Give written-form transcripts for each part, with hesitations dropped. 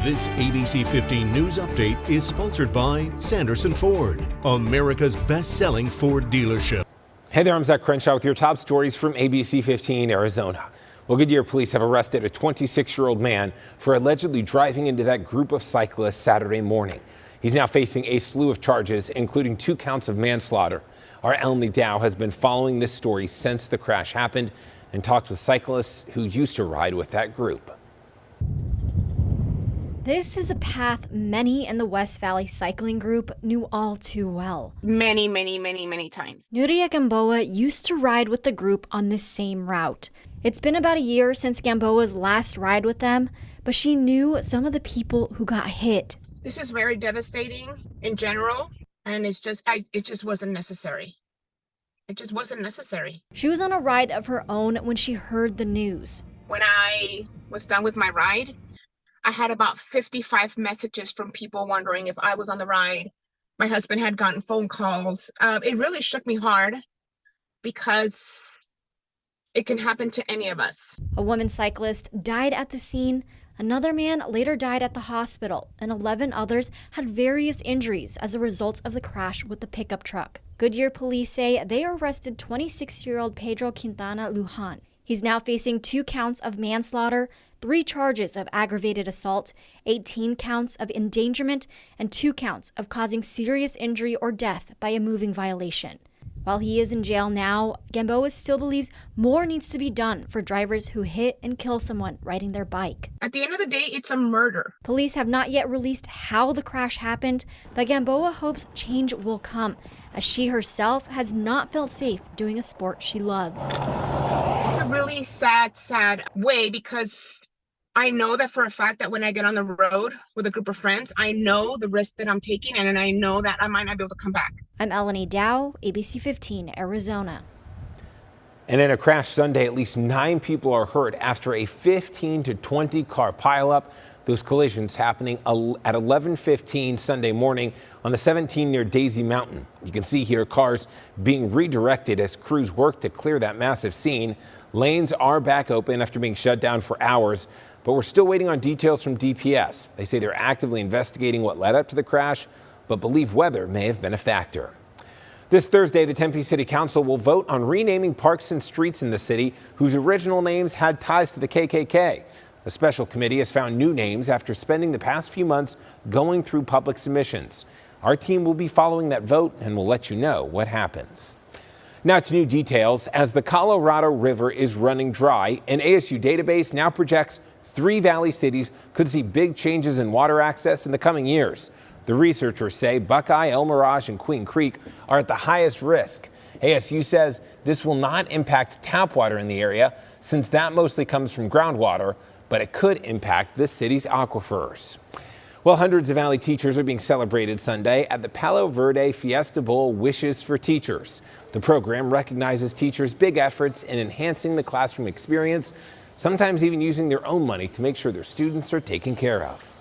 This ABC 15 News Update is sponsored by Sanderson Ford, America's best-selling Ford dealership. Hey there, I'm Zach Crenshaw with your top stories from ABC 15 Arizona. Well, Goodyear police have arrested a 26-year-old man for allegedly driving into that group of cyclists Saturday morning. He's now facing a slew of charges, including 2 counts of manslaughter. Our Emily Dow has been following this story since the crash happened and talked with cyclists who used to ride with that group. This is a path many in the West Valley cycling group knew all too well. Many times. Nuria Gamboa used to ride with the group on this same route. It's been about a year since Gamboa's last ride with them, but she knew some of the people who got hit. This is very devastating in general, and it just wasn't necessary. It just wasn't necessary. She was on a ride of her own when she heard the news. When I was done with my ride, I had about 55 messages from people wondering if I was on the ride. My husband had gotten phone calls. It really shook me hard because it can happen to any of us. A woman cyclist died at the scene. Another man later died at the hospital, and 11 others had various injuries as a result of the crash with the pickup truck. Goodyear police say they arrested 26-year-old Pedro Quintana Lujan. He's now facing 2 counts of manslaughter, 3 charges of aggravated assault, 18 counts of endangerment, and 2 counts of causing serious injury or death by a moving violation. While he is in jail now, Gamboa still believes more needs to be done for drivers who hit and kill someone riding their bike. At the end of the day, it's a murder. Police have not yet released how the crash happened, but Gamboa hopes change will come, as she herself has not felt safe doing a sport she loves. It's a really sad way because I know that for a fact that when I get on the road with a group of friends, I know the risk that I'm taking, and I know that I might not be able to come back. I'm Eleni Dow, ABC 15, Arizona. And in a crash Sunday, at least 9 people are hurt after a 15 to 20 car pileup. Those collisions happening at 11:15 Sunday morning on the 17 near Daisy Mountain. You can see here cars being redirected as crews work to clear that massive scene. Lanes are back open after being shut down for hours, but we're still waiting on details from DPS. They say they're actively investigating what led up to the crash, but believe weather may have been a factor. This Thursday, the Tempe City Council will vote on renaming parks and streets in the city whose original names had ties to the KKK. A special committee has found new names after spending the past few months going through public submissions. Our team will be following that vote and will let you know what happens. Now to new details. As the Colorado River is running dry, an ASU database now projects 3 valley cities could see big changes in water access in the coming years. The researchers say Buckeye, El Mirage, and Queen Creek are at the highest risk. ASU says this will not impact tap water in the area since that mostly comes from groundwater, but it could impact the city's aquifers. Well, hundreds of Valley teachers are being celebrated Sunday at the Palo Verde Fiesta Bowl Wishes for Teachers. The program recognizes teachers' big efforts in enhancing the classroom experience, sometimes even using their own money to make sure their students are taken care of.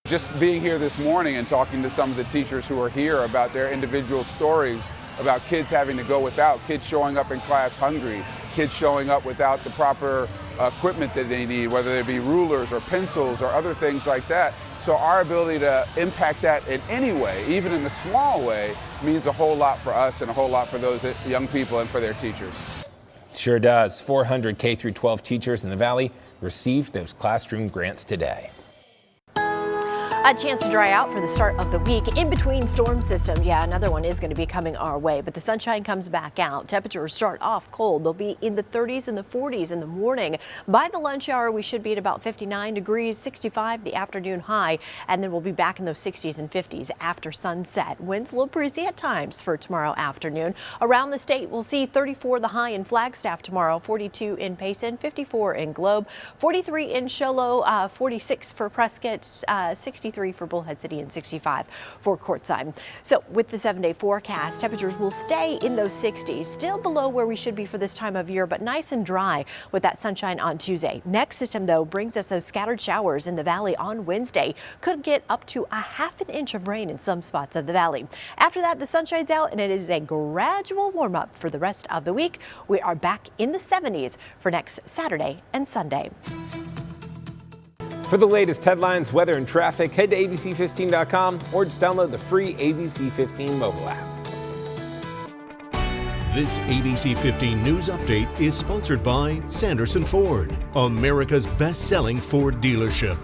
Just being here this morning and talking to some of the teachers who are here about their individual stories, about kids having to go without, kids showing up in class hungry, kids showing up without the proper equipment that they need, whether it be rulers or pencils or other things like that. So our ability to impact that in any way, even in a small way, means a whole lot for us and a whole lot for those young people and for their teachers. Sure does. 400 K-12 teachers in the Valley received those classroom grants today. A chance to dry out for the start of the week in between storm system. Yeah, another one is going to be coming our way, but the sunshine comes back out. Temperatures start off cold. They'll be in the 30s and the 40s in the morning. By the lunch hour, we should be at about 59 degrees, 65 the afternoon high, and then we'll be back in those 60s and 50s after sunset. Winds a little breezy at times for tomorrow afternoon. Around the state, we'll see 34 the high in Flagstaff tomorrow, 42 in Payson, 54 in Globe, 43 in Show Low, 46 for Prescott, 63 for Bullhead City, and 65 for Quartzsite. So with the 7-day forecast, temperatures will stay in those 60s, still below where we should be for this time of year, but nice and dry with that sunshine on Tuesday. Next system, though, brings us those scattered showers in the valley on Wednesday. Could get up to a ½ an inch of rain in some spots of the valley. After that, the sun shines out and it is a gradual warm up for the rest of the week. We are back in the 70s for next Saturday and Sunday. For the latest headlines, weather, and traffic, head to abc15.com or just download the free ABC15 mobile app. This ABC 15 News Update is sponsored by Sanderson Ford, America's best-selling Ford dealership.